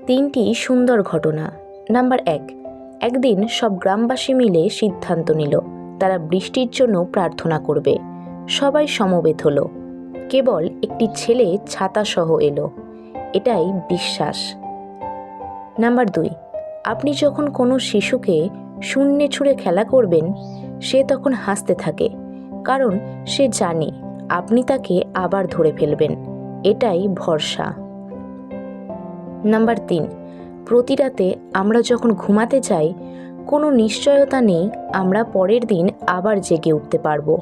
তিনটি সুন্দর ঘটনা। নাম্বার 1, একদিন সব গ্রামবাসী মিলে সিদ্ধান্ত নিল তারা বৃষ্টির জন্য প্রার্থনা করবে। সবাই সমবেত হলো। কেবল একটি ছেলে ছাতা সহ এলো। এটাই বিশ্বাস। নাম্বার 2, আপনি যখন কোনো শিশুকে শূন্যে ছুঁড়ে খেলা করবেন, সে তখন হাসতে থাকে, কারণ সে জানে আপনি তাকে আবার ধরে ফেলবেন। এটাই ভরসা। নাম্বার 3, প্রতি রাতে আমরা যখন ঘুমাতে যাই, কোনো নিশ্চয়তা নেই আমরা পরের দিন আবার জেগে উঠতে পারবো।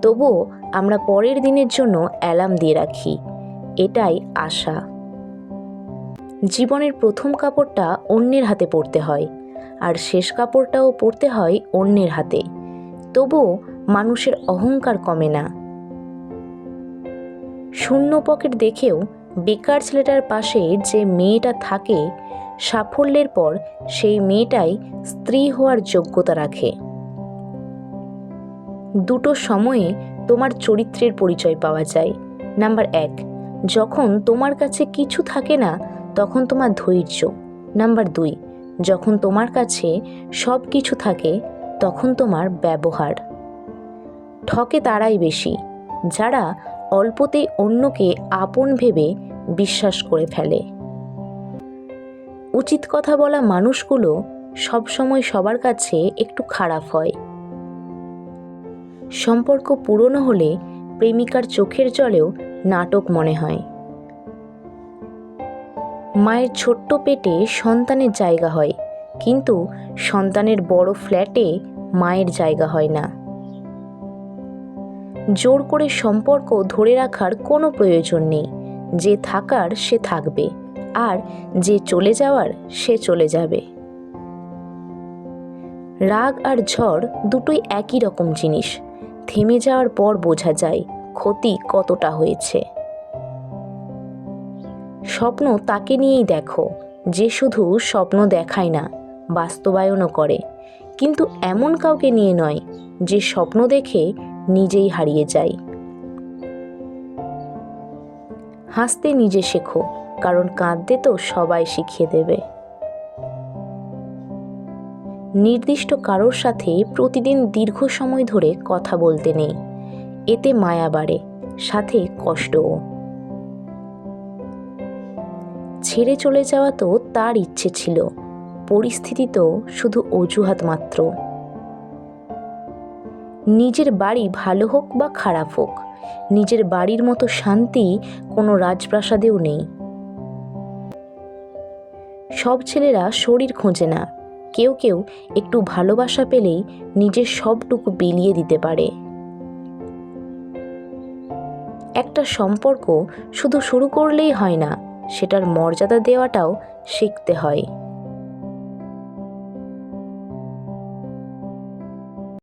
তবুও আমরা পরের দিনের জন্য অ্যালার্ম দিয়ে রাখি। এটাই আশা। জীবনের প্রথম কাপড়টা অন্যের হাতে পরতে হয়, আর শেষ কাপড়টাও পরতে হয় অন্যের হাতে। তবুও মানুষের অহংকার কমে না। শূন্য পকেট দেখেও বেকার ছেলেটার পাশে যে মেয়েটা থাকে, সাফল্যের পর সেই মেয়েটাই স্ত্রী হওয়ার যোগ্যতা রাখে। দুটো সময়ে তোমার চরিত্রের পরিচয় পাওয়া যায়। নাম্বার 1, যখন তোমার কাছে কিছু থাকে না, তখন তোমার ধৈর্য। নাম্বার 2, যখন তোমার কাছে সব কিছু থাকে, তখন তোমার ব্যবহার। ঠকে তারাই বেশি, যারা অল্পতেই অন্যকে আপন ভেবে বিশ্বাস করে ফেলে। উচিত কথা বলা মানুষগুলো সবসময় সবার কাছে একটু খারাপ হয়। সম্পর্ক পুরনো হলে প্রেমিকার চোখের জলেও নাটক মনে হয়। মায়ের ছোট্ট পেটে সন্তানের জায়গা হয়, কিন্তু সন্তানের বড় ফ্ল্যাটে মায়ের জায়গা হয় না। জোর করে সম্পর্ক ধরে রাখার কোনো প্রয়োজন নেই। যে থাকার সে থাকবে, আর যে চলে যাওয়ার সে চলে যাবে। রাগ আর ঝড় দুটোই একই রকম জিনিস। থেমে যাওয়ার পর বোঝা যায় ক্ষতি কতটা হয়েছে। স্বপ্ন তাকে নিয়েই দেখো যে শুধু স্বপ্ন দেখায় না, বাস্তবায়নও করে। কিন্তু এমন কাউকে নিয়ে নয় যে স্বপ্ন দেখে নিজেই হারিয়ে যায়। হাসতে নিজে শেখো, কারণ কাঁদতে তো সবাই শিখিয়ে দেবে। নির্দিষ্ট কারোর সাথে প্রতিদিন দীর্ঘ সময় ধরে কথা বলতে নেই। এতে মায়া বাড়ে, সাথে কষ্টও। ছেড়ে চলে যাওয়া তো তার ইচ্ছে ছিল, পরিস্থিতি তো শুধু অজুহাত মাত্র। নিজের বাড়ি ভালো হোক বা খারাপ হোক, নিজের বাড়ির মতো শান্তি কোনো রাজপ্রাসাদেও নেই। সব ছেলেরা শরীর খোঁজে না, কেউ কেউ একটু ভালোবাসা পেলেই নিজের সবটুকু বিলিয়ে দিতে পারে। একটা সম্পর্ক শুধু শুরু করলেই হয় না, সেটার মর্যাদা দেওয়াটাও শিখতে হয়।